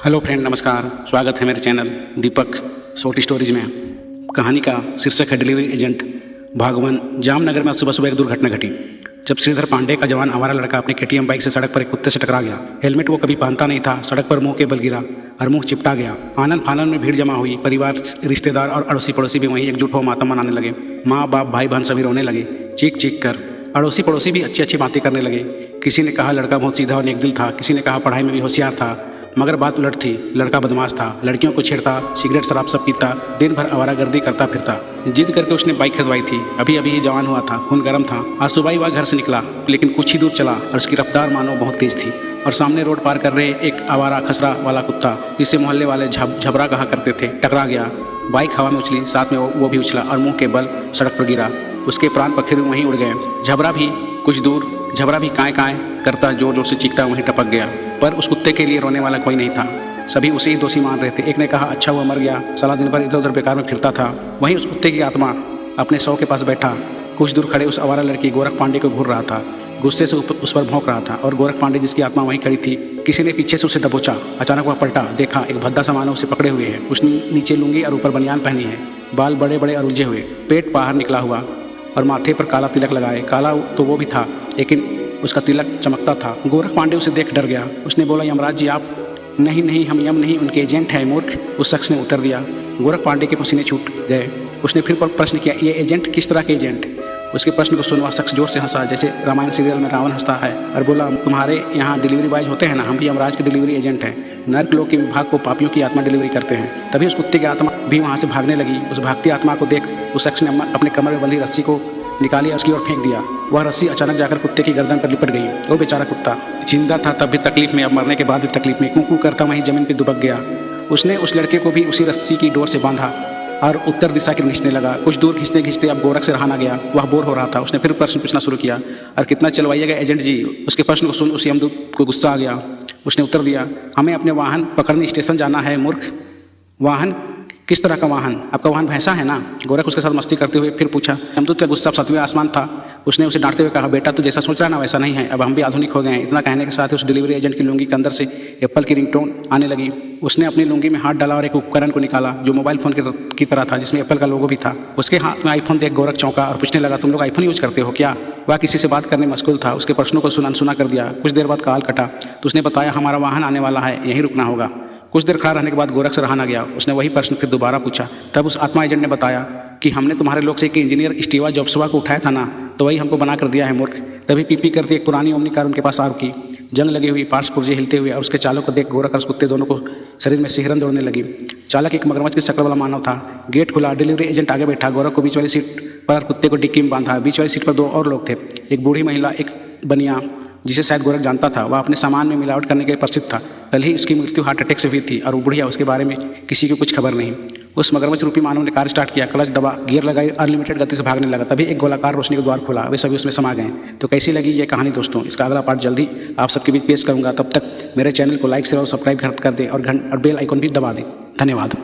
Hello friend, नमस्कार। स्वागत है मेरे चैनल दीपक शॉर्ट स्टोरीज में। कहानी का शीर्षक है डिलीवरी एजेंट। भागवन जामनगर में सुबह सुबह एक दुर्घटना घटी जब श्रीधर पांडे का जवान आवारा लड़का अपनी केटीएम बाइक से सड़क पर एक कुत्ते से टकरा गया। हेलमेट वो कभी पहनता नहीं था। सड़क पर मुंह के बल गिरा और मुंह चिपटा गया। आनन फानन में भीड़ जमा हुई। परिवार, रिश्तेदार और अड़ोसी पड़ोसी भी वहीं एकजुट हो मातम मनाने लगे। माँ बाप, भाई बहन सभी रोने लगे चीख चीख कर। अड़ोसी पड़ोसी भी अच्छी अच्छी बातें करने लगे। किसी ने कहा लड़का बहुत सीधा और नेक दिल था। किसी ने कहा पढ़ाई में भी होशियार था, मगर बात उलट थी। लड़का बदमाश था, लड़कियों को छेड़ता, सिगरेट शराब सब पीता, दिन भर आवारागर्दी करता फिरता। जिद करके उसने बाइक खरीदवाई थी। अभी अभी ही जवान हुआ था, खून गर्म था। आज सुबह ही वह घर से निकला, लेकिन कुछ ही दूर चला और उसकी रफ्तार मानो बहुत तेज थी। और सामने रोड पार कर रहे एक आवारा खसरा वाला कुत्ता, जिसे मोहल्ले वाले झबरा कहा करते थे, टकरा गया। बाइक हवा में उछली, साथ में वो भी उछला और मुँह के बल सड़क पर गिरा। उसके प्राण पखेरु वहीं उड़ गए। झबरा भी कुछ दूर, झबरा भी काएँ काएँ करता जोर जोर से चीखता वहीं टपक गया। पर उस कुत्ते के लिए रोने वाला कोई नहीं था। सभी उसे ही दोषी मान रहे थे। एक ने कहा अच्छा हुआ मर गया, साला दिन भर इधर उधर बेकार में फिरता था। वहीं उस कुत्ते की आत्मा अपने शव के पास बैठा कुछ दूर खड़े उस आवारा लड़की गोरख पांडे को घूर रहा था। गुस्से से उस पर भौंक रहा था। और गोरख पांडे, जिसकी आत्मा वहीं खड़ी थी, किसी ने पीछे से उसे दबोचा। अचानक वह पलटा, देखा एक भद्दा सा मानव उसे पकड़े हुए है। उसने नीचे लुंगी और ऊपर बनियान पहनी है। बाल बड़े बड़े और उलझे हुए, पेट बाहर निकला हुआ और माथे पर काला तिलक लगाए। काला तो वो भी था, लेकिन उसका तिलक चमकता था। गोरख पांडे उसे देख डर गया। उसने बोला यमराज जी आप? नहीं नहीं, हम यम नहीं, उनके एजेंट हैं मूर्ख, उस शख्स ने उत्तर दिया। गोरख पांडे के पसीने छूट गए। उसने फिर प्रश्न किया, ये एजेंट किस तरह के एजेंट? उसके प्रश्न को सुनवा शख्स जोर से हंसा, जैसे रामायण सीरियल में रावण हंसता है, और बोला तुम्हारे यहाँ डिलीवरी बॉयज होते हैं ना, हम भी यमराज के डिलीवरी एजेंट हैं। नर्क लोक के विभाग को पापियों की आत्मा डिलीवरी करते हैं। तभी उस कुत्ते की आत्मा भी वहाँ से भागने लगी। उस भागती आत्मा को देख उस शख्स ने अपने कमर में बंधी रस्सी को निकाली और उसकी ओर फेंक दिया। वह रस्सी अचानक जाकर कुत्ते की गर्दन पर लिपट गई। वो बेचारा कुत्ता जिंदा था तब भी तकलीफ में, अब मरने के बाद भी तकलीफ में, कूं करता वहीं जमीन पर दुबक गया। उसने उस लड़के को भी उसी रस्सी की डोर से बांधा और उत्तर दिशा की खींचने लगा। कुछ दूर खींचते खींचते अब गोरख से रहा ना गया। वह बोर हो रहा था। उसने फिर प्रश्न पूछना शुरू किया, और कितना चलवाइएगा एजेंट जी? उसके प्रश्न को सुन उस यमदूत को गुस्सा आ गया। उसने उत्तर दिया, हमें अपने वाहन पकड़ने स्टेशन जाना है मूर्ख। वाहन? किस तरह का वाहन? आपका वाहन भैंसा है ना? गोरख उसके साथ मस्ती करते हुए फिर पूछा। यमदूत का गुस्सा 7वें आसमान था। उसने उसे डांटते हुए कहा, बेटा तू जैसा सोच रहा है ना वैसा नहीं है, अब हम भी आधुनिक हो गए हैं। इतना कहने के साथ ही उस डिलीवरी एजेंट की लुंगी के अंदर से एप्पल की रिंगटोन आने लगी। उसने अपनी लुंगी में हाथ डाला और एक उपकरण को निकाला जो मोबाइल फ़ोन की तरह था, जिसमें एप्पल का लोगो भी था। उसके हाथ में आईफोन देख गोरख चौंका और पूछने लगा, तुम लोग आईफोन यूज करते हो क्या? वह किसी से बात करने मशगूल था। उसके प्रश्नों को अनसुना कर दिया। कुछ देर बाद कॉल कटा तो उसने बताया, हमारा वाहन आने वाला है, यहीं रुकना होगा। कुछ देर खड़ा रहने के बाद गोरख से रहा ना गया। उसने वही प्रश्न फिर दोबारा पूछा। तब उस आत्मा एजेंट ने बताया कि हमने तुम्हारे लोग से एक इंजीनियर स्टीवा जॉब्सवा को उठाया था ना, तो वही हमको बना कर दिया है मूर्ख। तभी पीपी करती एक पुरानी ओमनी कार उनके पास आ रुकी, जंग लगी हुई, पार्ट्स पुर्जे हिलते हुए, और उसके चालक को देख गोरख और उस कुत्ते दोनों को शरीर में सिहरन दौड़ने लगी। चालक एक मगरमच्छ की शक्ल वाला मानव था। गेट खुला, डिलीवरी एजेंट आगे बैठा, गोरख को बीच वाली सीट पर, कुत्ते को डिक्की में बांधा। बीच वाली सीट पर 2 और लोग थे, एक बूढ़ी महिला, एक बनिया, जिसे शायद गोरख जानता था। वह अपने सामान में मिलावट करने के लिए प्रसिद्ध था। कल ही उसकी मृत्यु हार्ट अटैक से हुई थी, और वो बुढ़िया, उसके बारे में किसी को कुछ खबर नहीं। उस मगरमच्छ रूपी मानव ने कार स्टार्ट किया, क्लच दबा, गियर लगाई, अनलिमिटेड गति से भागने लगा। तभी एक गोलाकार रोशनी का द्वार खुला, वे सभी उसमें समा गए। तो कैसी लगी ये कहानी दोस्तों? इसका अगला पार्ट जल्दी आप सबके बीच पेश करूंगा। तब तक मेरे चैनल को लाइक, शेयर और सब्सक्राइब कर दें और बेल आइकन भी दबा दें। धन्यवाद।